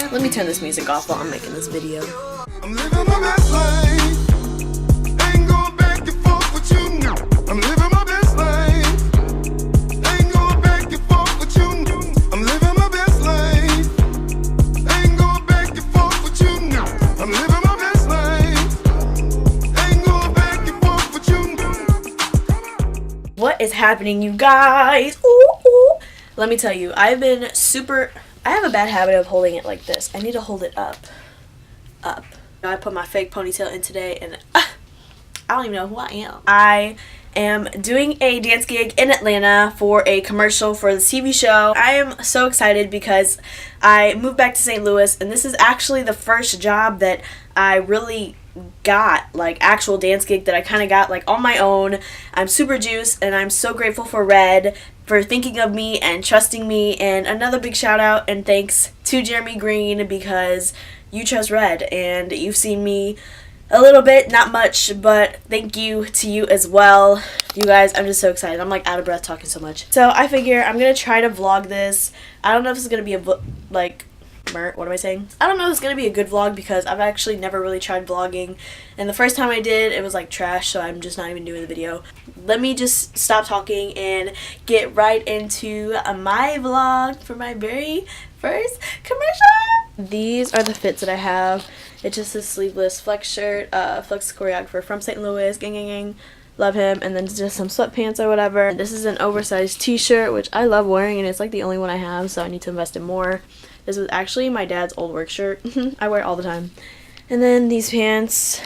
Let me turn this music off while I'm making this video. I'm living my best life. Ain't going back and forth with you now. I'm living my best life. Ain't going back and forth with you now. I'm living my best life. Ain't going back and forth with you now. I'm living my best life. Ain't going back and forth with you now. What is happening, you guys? Ooh, ooh. Let me tell you, I have a bad habit of holding it like this. I need to hold it up. I put my fake ponytail in today and I don't even know who I am. I am doing a dance gig in Atlanta for a commercial for the TV show. I am so excited because I moved back to St. Louis and this is actually the first job that I really got, like actual dance gig that I kind of got like on my own. I'm super juiced and I'm so grateful for Red for thinking of me and trusting me, and another big shout out and thanks to Jeremy Green because you chose Red and you've seen me a little bit, not much, but thank you to you as well. You guys, I'm just so excited. I'm like out of breath talking so much. So I figure I'm gonna try to vlog this. I don't know if this is gonna be a what am I saying? I don't know if it's gonna be a good vlog because I've actually never really tried vlogging, and the first time I did it was like trash, so I'm just not even doing the video. Let me just stop talking and get right into my vlog for my very first commercial. These are the fits that I have. It's just a sleeveless flex shirt, Flex choreographer from St. Louis, gang gang gang, love him, and then just some sweatpants or whatever. This is an oversized t-shirt which I love wearing and it's like the only one I have, so I need to invest in more. This was actually my dad's old work shirt. I wear it all the time. And then these pants.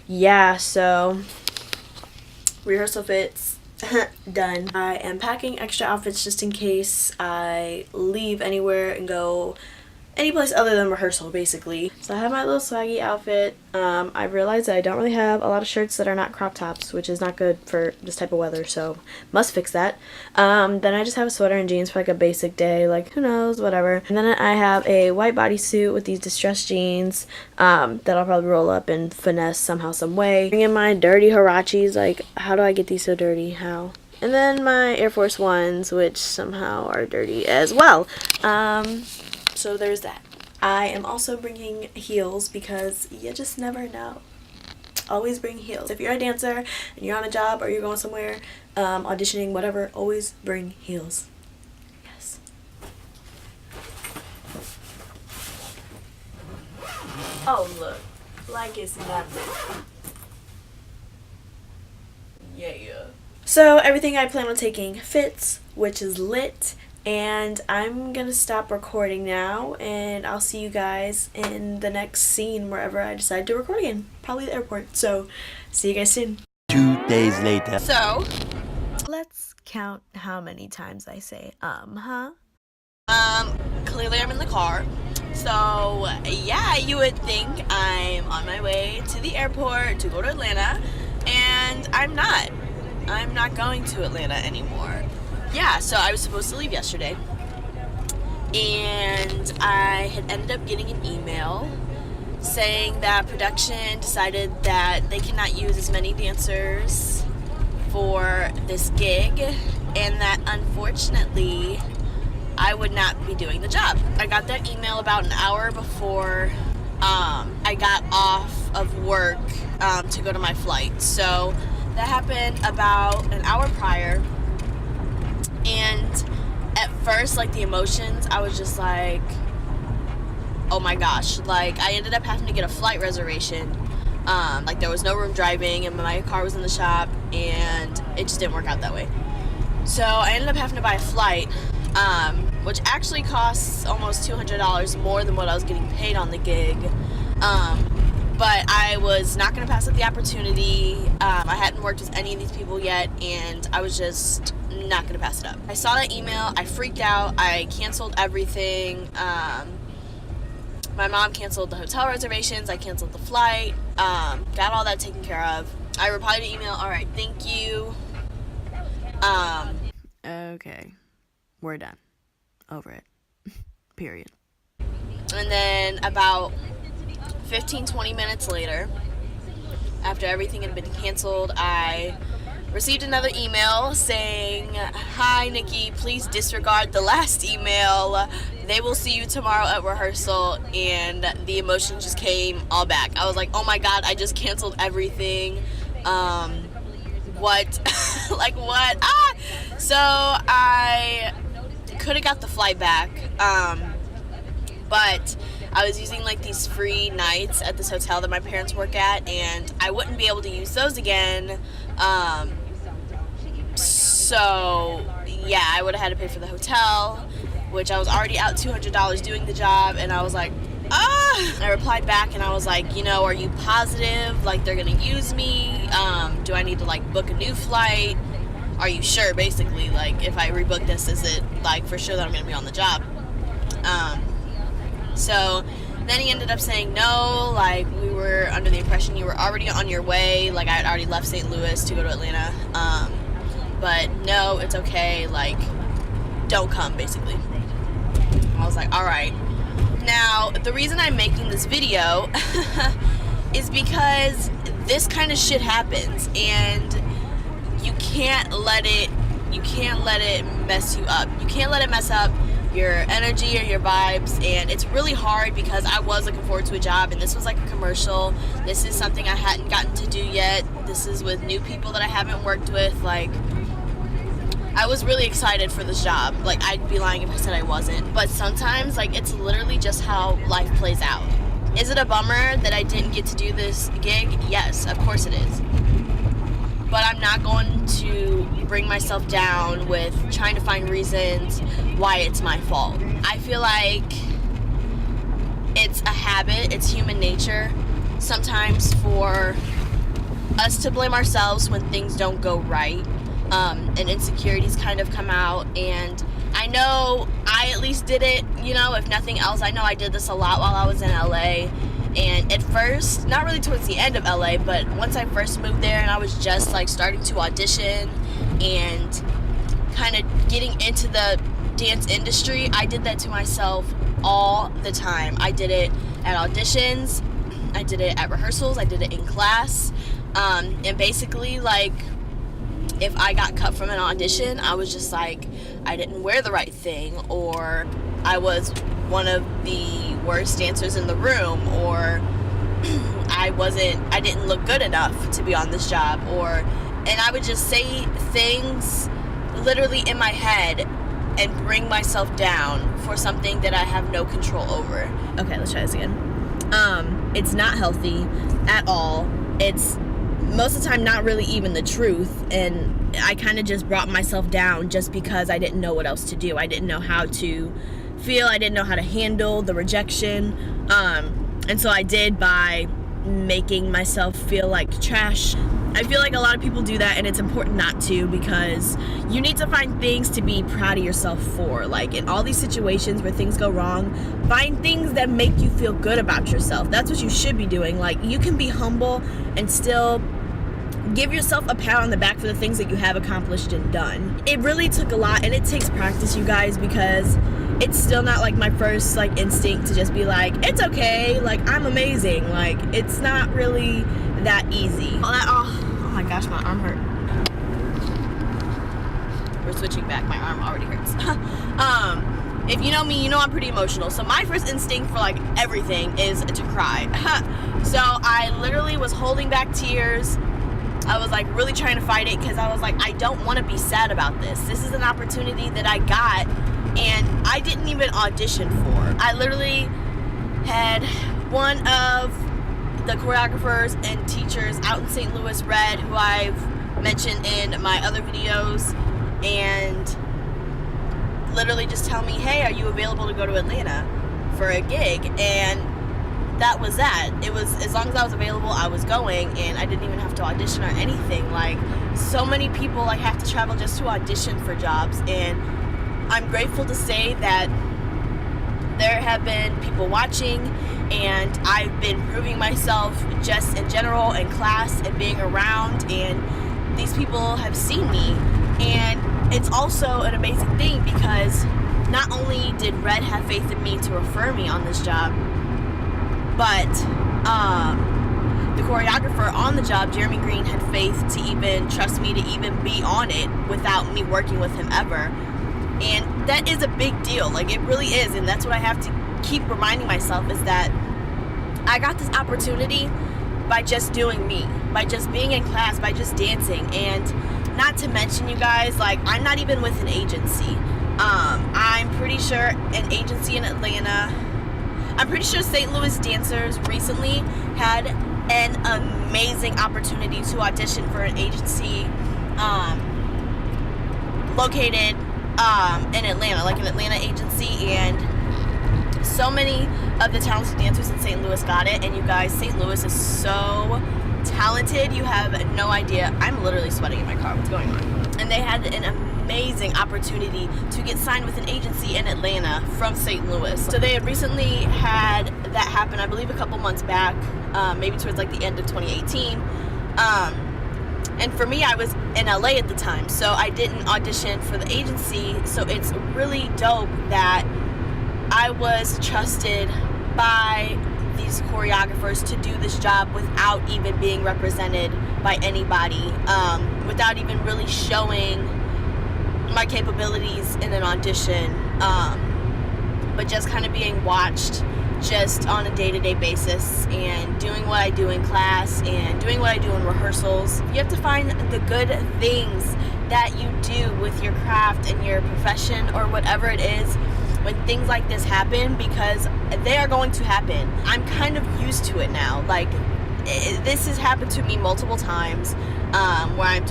Yeah, so rehearsal fits done. I am packing extra outfits just in case I leave anywhere and go any place other than rehearsal, basically. So I have my little swaggy outfit. I realized that I don't really have a lot of shirts that are not crop tops, which is not good for this type of weather, so must fix that. Then I just have a sweater and jeans for like a basic day, like who knows, whatever. And then I have a white bodysuit with these distressed jeans that I'll probably roll up and finesse somehow, some way. Bring in my dirty Huaraches, like how do I get these so dirty? How? And then my Air Force Ones, which somehow are dirty as well. So there's that. I am also bringing heels because you just never know. Always bring heels. If you're a dancer and you're on a job or you're going somewhere, auditioning, whatever, always bring heels. Yes. Oh, look. Like it's nothing. Yeah. So everything I plan on taking fits, which is lit. And I'm gonna stop recording now, and I'll see you guys in the next scene wherever I decide to record again. Probably the airport. So, see you guys soon. 2 days later. So, let's count how many times I say, clearly I'm in the car. So, yeah, you would think I'm on my way to the airport to go to Atlanta, and I'm not. I'm not going to Atlanta anymore. Yeah, so I was supposed to leave yesterday, and I had ended up getting an email saying that production decided that they cannot use as many dancers for this gig, and that unfortunately I would not be doing the job. I got that email about an hour before I got off of work to go to my flight. So that happened about an hour prior. And at first, like, the emotions, I was just like, oh my gosh. Like, I ended up having to get a flight reservation. Like, there was no room driving, and my car was in the shop, and it just didn't work out that way. So I ended up having to buy a flight, which actually costs almost $200 more than what I was getting paid on the gig. But I was not going to pass up the opportunity. I hadn't worked with any of these people yet, and I was just not going to pass it up. I saw that email. I freaked out. I canceled everything. My mom canceled the hotel reservations. I canceled the flight. Got all that taken care of. I replied to email, all right, thank you. Okay. We're done. Over it. Period. And then about 15-20 minutes later, after everything had been canceled, I received another email saying, "Hi Nikki, please disregard the last email. They will see you tomorrow at rehearsal." And the emotion just came all back. I was like, oh my god, I just canceled everything. What? Like what? So I could have got the flight back, but I was using like these free nights at this hotel that my parents work at, and I wouldn't be able to use those again. So yeah, I would have had to pay for the hotel, which I was already out $200 doing the job, and I was like, I replied back and I was like, are you positive like they're gonna use me? Do I need to like book a new flight? Are you sure, basically, like if I rebook this, is it like for sure that I'm gonna be on the job? So then he ended up saying no, like we were under the impression you were already on your way, like I had already left St. Louis to go to Atlanta, but no, it's okay, like don't come, basically. I was like, alright. Now, the reason I'm making this video is because this kind of shit happens, and you can't let it mess you up. You can't let it mess up your energy or your vibes, and it's really hard because I was looking forward to a job, and this was like a commercial. This is something I hadn't gotten to do yet. This is with new people that I haven't worked with. Like, I was really excited for this job. Like, I'd be lying if I said I wasn't. But sometimes, like, it's literally just how life plays out. Is it a bummer that I didn't get to do this gig? Yes, of course it is. But I'm not going to bring myself down with trying to find reasons why it's my fault. I feel like it's a habit, it's human nature sometimes for us to blame ourselves when things don't go right, and insecurities kind of come out. And I know I at least did it, if nothing else. I know I did this a lot while I was in LA. And at first, not really towards the end of LA, but once I first moved there and I was just like starting to audition and kind of getting into the dance industry, I did that to myself all the time. I did it at auditions, I did it at rehearsals, I did it in class, and basically, like, if I got cut from an audition, I was just like, I didn't wear the right thing, or I was one of the worst dancers in the room, or I didn't look good enough to be on this job, and I would just say things literally in my head and bring myself down for something that I have no control over. Okay, let's try this again. It's not healthy at all. It's most of the time not really even the truth, and I kind of just brought myself down just because I didn't know what else to do. I didn't know how to feel, I didn't know how to handle the rejection, and so I did by making myself feel like trash. I feel like a lot of people do that, and it's important not to, because you need to find things to be proud of yourself for. Like, in all these situations where things go wrong, find things that make you feel good about yourself. That's what you should be doing. Like, you can be humble and still give yourself a pat on the back for the things that you have accomplished and done. It really took a lot, and it takes practice, you guys, because it's still not like my first like instinct to just be like, it's okay, like I'm amazing. Like, it's not really that easy. Oh my gosh, my arm hurt. We're switching back, my arm already hurts. If you know me, you know I'm pretty emotional, so my first instinct for like everything is to cry. So I literally was holding back tears. I was like really trying to fight it, because I was like, I don't want to be sad about this. This is an opportunity that I got and I didn't even audition for. I literally had one of the choreographers and teachers out in St. Louis, Red, who I've mentioned in my other videos, and literally just tell me, hey, are you available to go to Atlanta for a gig? And that was that. It was, as long as I was available, I was going, and I didn't even have to audition or anything. Like, so many people like have to travel just to audition for jobs, and I'm grateful to say that there have been people watching, and I've been proving myself just in general in class and being around, and these people have seen me. And it's also an amazing thing, because not only did Red have faith in me to refer me on this job, but the choreographer on the job, Jeremy Green, had faith to even trust me to even be on it without me working with him ever. And that is a big deal. Like, it really is. And that's what I have to keep reminding myself, is that I got this opportunity by just doing me, by just being in class, by just dancing. And not to mention, you guys, like, I'm not even with an agency. I'm pretty sure an agency in Atlanta, I'm pretty sure St. Louis dancers recently had an amazing opportunity to audition for an agency located in Atlanta, like an Atlanta agency, and so many of the talented dancers in St. Louis got it. And you guys, St. Louis is so talented, you have no idea. I'm literally sweating in my car. What's going on? And they had an amazing opportunity to get signed with an agency in Atlanta from St. Louis. So they had recently had that happen, I believe a couple months back, maybe towards like the end of 2018. And for me, I was in LA at the time, so I didn't audition for the agency. So it's really dope that I was trusted by these choreographers to do this job without even being represented by anybody, without even really showing my capabilities in an audition, but just kind of being watched just on a day-to-day basis and doing what I do in class and doing what I do in rehearsals. You have to find the good things that you do with your craft and your profession or whatever it is when things like this happen, because they are going to happen. I'm kind of used to it now. Like, this has happened to me multiple times, where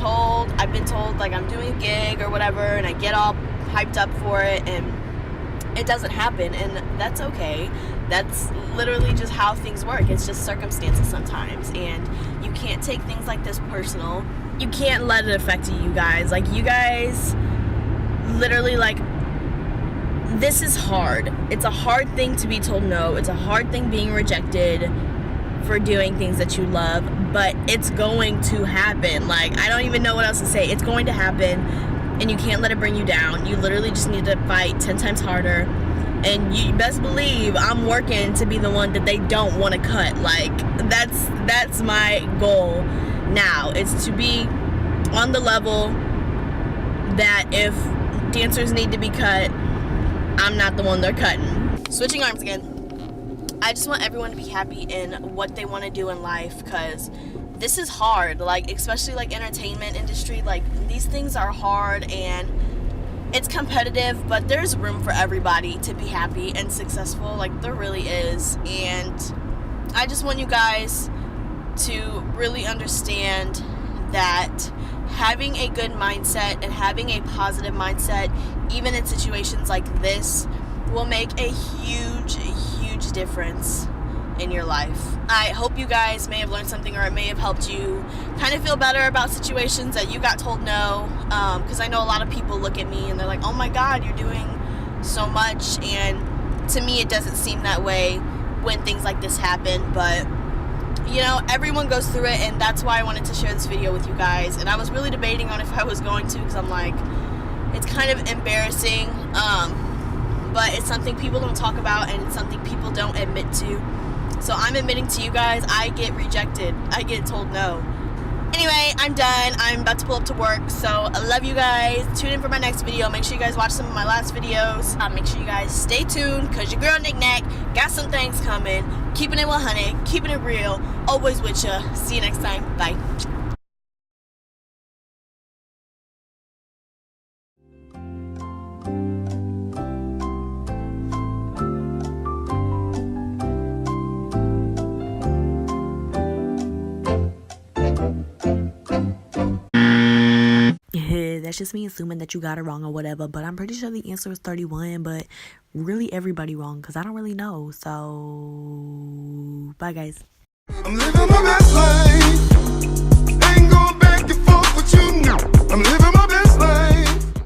I've been told like I'm doing a gig or whatever, and I get all hyped up for it and it doesn't happen, and that's okay. That's literally just how things work. It's just circumstances sometimes, and you can't take things like this personal. You can't let it affect you, you guys. Like, you guys literally, like, this is hard. It's a hard thing to be told no. It's a hard thing being rejected for doing things that you love, but it's going to happen. Like, I don't even know what else to say. It's going to happen, and you can't let it bring you down. You literally just need to fight 10 times harder, and you best believe I'm working to be the one that they don't want to cut. Like, that's my goal now, is to be on the level that if dancers need to be cut, I'm not the one they're cutting. Switching arms again. I just want everyone to be happy in what they want to do in life, because this is hard. Like, especially like entertainment industry, like, these things are hard and it's competitive, but there's room for everybody to be happy and successful. Like, there really is. And I just want you guys to really understand that having a good mindset and having a positive mindset, even in situations like this, will make a huge difference in your life. I hope you guys may have learned something, or it may have helped you kind of feel better about situations that you got told no, because I know a lot of people look at me and they're like, oh my god, you're doing so much, and to me it doesn't seem that way when things like this happen. But you know, everyone goes through it, and that's why I wanted to share this video with you guys. And I was really debating on if I was going to, because I'm like, it's kind of embarrassing, but it's something people don't talk about, and it's something people don't admit to. So I'm admitting to you guys, I get rejected. I get told no. Anyway, I'm done. I'm about to pull up to work, so I love you guys. Tune in for my next video. Make sure you guys watch some of my last videos. Make sure you guys stay tuned, because your girl Nick Nack got some things coming. Keeping it 100, keeping it real, always with ya. See you next time. Bye. That's just me assuming that you got it wrong or whatever, but I'm pretty sure the answer is 31, but really everybody wrong, because I don't really know. So bye guys. I'm living my best life. Ain't going back and forth with you now. I'm living my